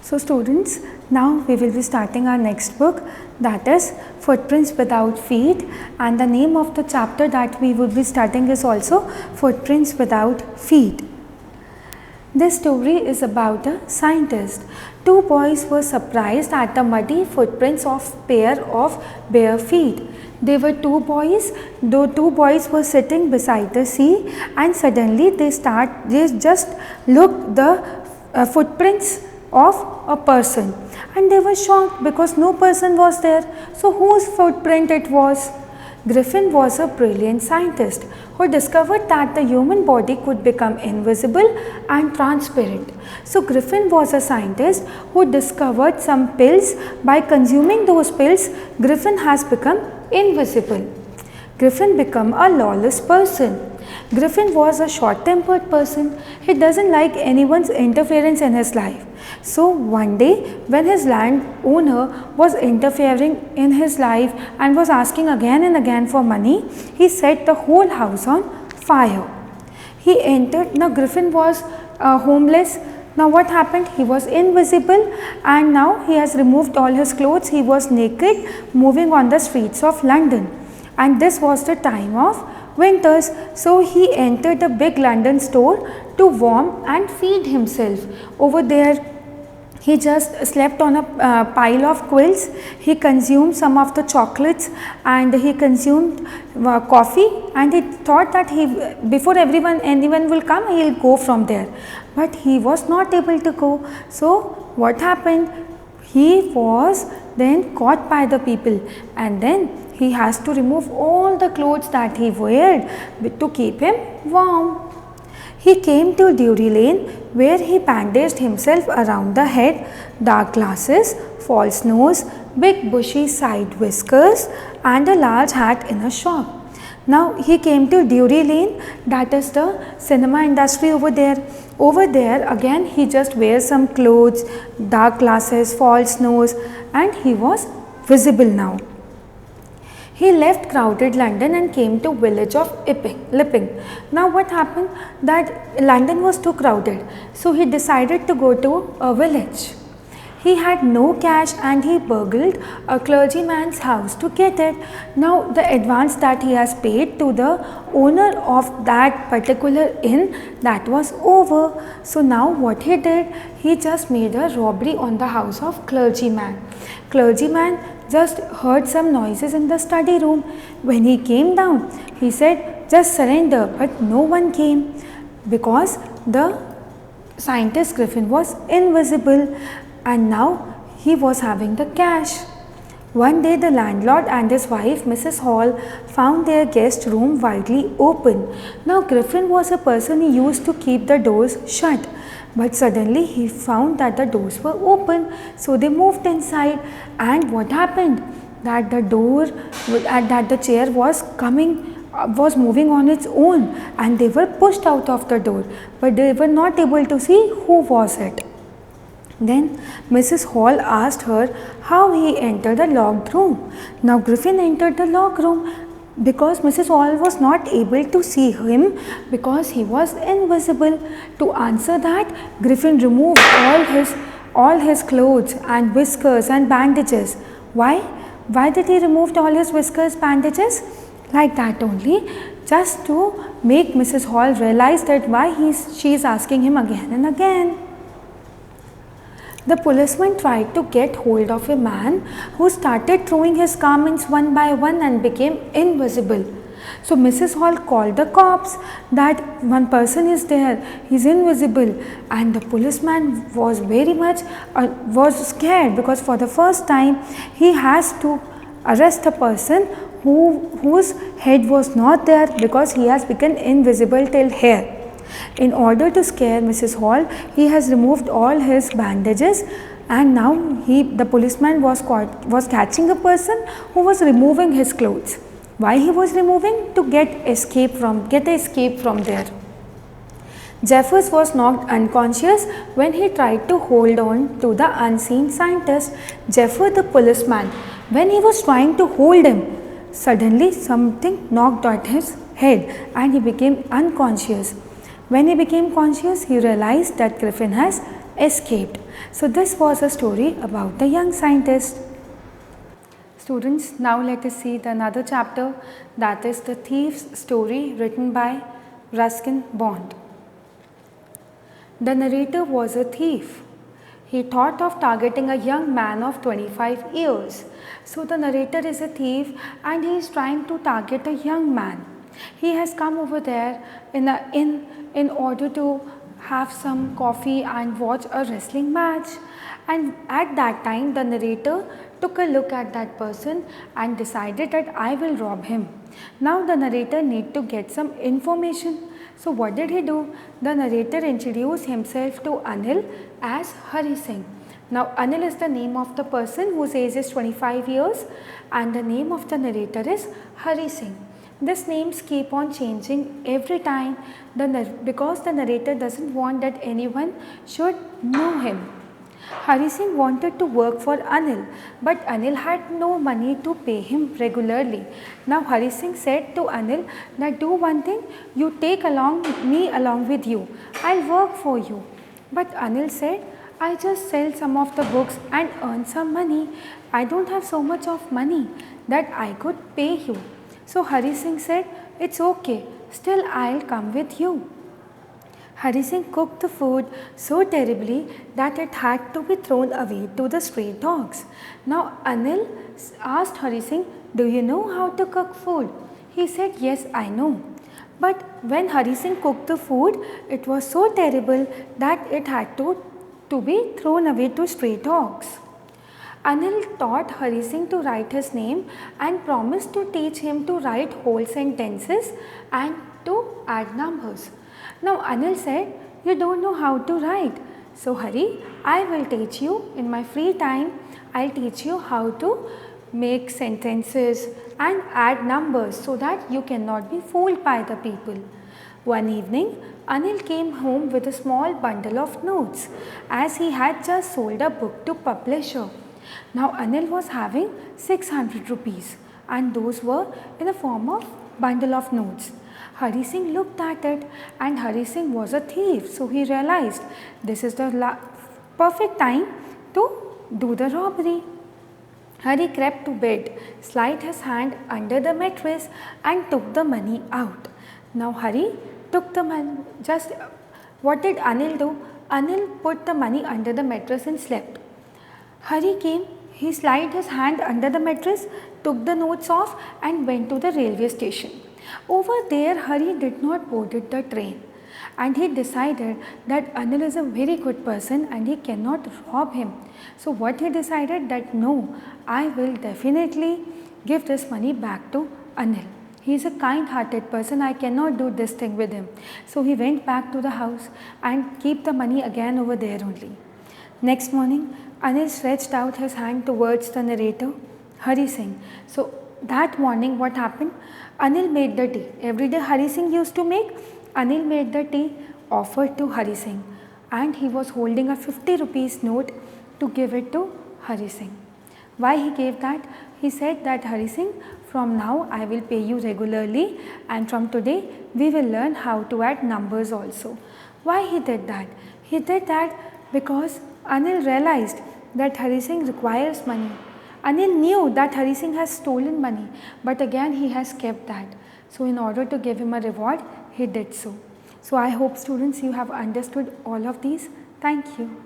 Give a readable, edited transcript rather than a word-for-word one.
So students, now we will be starting our next book, that is Footprints Without Feet, and the name of the chapter that we will be starting is also Footprints Without Feet. This story is about a scientist. Two boys were surprised at the muddy footprints of pair of bare feet. They were two boys. The two boys were sitting beside the sea, and suddenly they just looked the footprints of a person, and they were shocked because no person was there. So whose footprint it was? Griffin was a brilliant scientist who discovered that the human body could become invisible and transparent. So Griffin was a scientist who discovered some pills. By consuming those pills, Griffin has become invisible. Griffin became a lawless person. Griffin was a short-tempered person. He doesn't like anyone's interference in his life. So one day when his landowner was interfering in his life and was asking again and again for money, he set the whole house on fire. He entered. Now Griffin was homeless. Now what happened? He was invisible, and now he has removed all his clothes. He was naked, moving on the streets of London, and this was the time of winters. So he entered a big London store to warm and feed himself. Over there he just slept on a pile of quilts. He consumed some of the chocolates, and he consumed coffee, and he thought that before anyone will come, he will go from there. But he was not able to go. So what happened? He was then caught by the people, and then he has to remove all the clothes that he wore to keep him warm. He came to Drury Lane, where he bandaged himself around the head, dark glasses, false nose, big bushy side whiskers, and a large hat in a shop. Now he came to Drury Lane, that is the cinema industry over there. Over there again he just wears some clothes, dark glasses, false nose, and he was visible now. He left crowded London and came to village of Lipping. Now what happened? That London was too crowded, so he decided to go to a village. He had no cash and he burgled a clergyman's house to get it. Now the advance that he has paid to the owner of that particular inn, that was over. So now what he did, he just made a robbery on the house of clergyman. Clergyman just heard some noises in the study room. When he came down, he said, "Just surrender," but no one came because the scientist Griffin was invisible, and now he was having the cash. One day the landlord and his wife, Mrs. Hall, found their guest room widely open. Now Griffin was a person who used to keep the doors shut, but suddenly he found that the doors were open. So they moved inside, and what happened? That the door, that the chair was moving on its own, and they were pushed out of the door, but they were not able to see who was it. Then Mrs. Hall asked her how he entered the locked room. Now Griffin entered the locked room because Mrs. Hall was not able to see him because he was invisible. To answer that, Griffin removed all his clothes and whiskers and bandages. Why? Why did he remove all his whiskers, bandages? Like that only, just to make Mrs. Hall realize that why she is asking him again and again. The policeman tried to get hold of a man who started throwing his garments one by one and became invisible. So Mrs. Hall called the cops that one person is there, he is invisible, and the policeman was very much was scared because for the first time he has to arrest a person whose head was not there because he has become invisible till here. In order to scare Mrs. Hall, he has removed all his bandages, and now the policeman was catching a person who was removing his clothes. Why he was removing? To get escape from there. Jeffers was knocked unconscious when he tried to hold on to the unseen scientist. Jeffers, the policeman, when he was trying to hold him, suddenly something knocked at his head and he became unconscious. When he became conscious, he realized that Griffin has escaped. So this was a story about the young scientist. Students, now let us see the another chapter, that is the thief's story, written by Ruskin Bond. The narrator was a thief. He thought of targeting a young man of 25 years. So the narrator is a thief and he is trying to target a young man. He has come over there in order to have some coffee and watch a wrestling match. And at that time the narrator took a look at that person and decided that I will rob him. Now the narrator need to get some information. So what did he do? The narrator introduced himself to Anil as Hari Singh. Now Anil is the name of the person whose age is 25 years and the name of the narrator is Hari Singh. These names keep on changing every time because the narrator doesn't want that anyone should know him. Hari Singh wanted to work for Anil, but Anil had no money to pay him regularly. Now Hari Singh said to Anil that do one thing, you take me along with you, I'll work for you. But Anil said, I just sell some of the books and earn some money. I don't have so much of money that I could pay you. So Hari Singh said, it's okay, still I'll come with you. Hari Singh cooked the food so terribly that it had to be thrown away to the stray dogs. Now Anil asked Hari Singh, do you know how to cook food? He said, yes, I know. But when Hari Singh cooked the food, it was so terrible that it had to be thrown away to stray dogs. Anil taught Hari Singh to write his name and promised to teach him to write whole sentences and to add numbers. Now Anil said, you don't know how to write. So Hari, I will teach you in my free time. I'll teach you how to make sentences and add numbers so that you cannot be fooled by the people. One evening, Anil came home with a small bundle of notes as he had just sold a book to publisher. Now Anil was having 600 rupees and those were in the form of bundle of notes. Hari Singh looked at it and Hari Singh was a thief, so he realized this is the perfect time to do the robbery. Hari crept to bed, slid his hand under the mattress and took the money out. Now Hari took the money. Just what did Anil do? Anil put the money under the mattress and slept. Hari came, he slid his hand under the mattress, took the notes off and went to the railway station. Over there, Hari did not board the train and he decided that Anil is a very good person and he cannot rob him. So what he decided that no, I will definitely give this money back to Anil. He is a kind-hearted person, I cannot do this thing with him. So he went back to the house and keep the money again over there only. Next morning, Anil stretched out his hand towards the narrator, Hari Singh. So that morning what happened? Anil made the tea. Every day Hari Singh used to make, Anil made the tea, offered to Hari Singh and he was holding a 50 rupees note to give it to Hari Singh. Why he gave that? He said that Hari Singh, from now I will pay you regularly and from today we will learn how to add numbers also. Why he did that? He did that because Anil realized that Hari Singh requires money. Anil knew that Hari Singh has stolen money, but again he has kept that. So in order to give him a reward, he did so. So I hope students you have understood all of these. Thank you.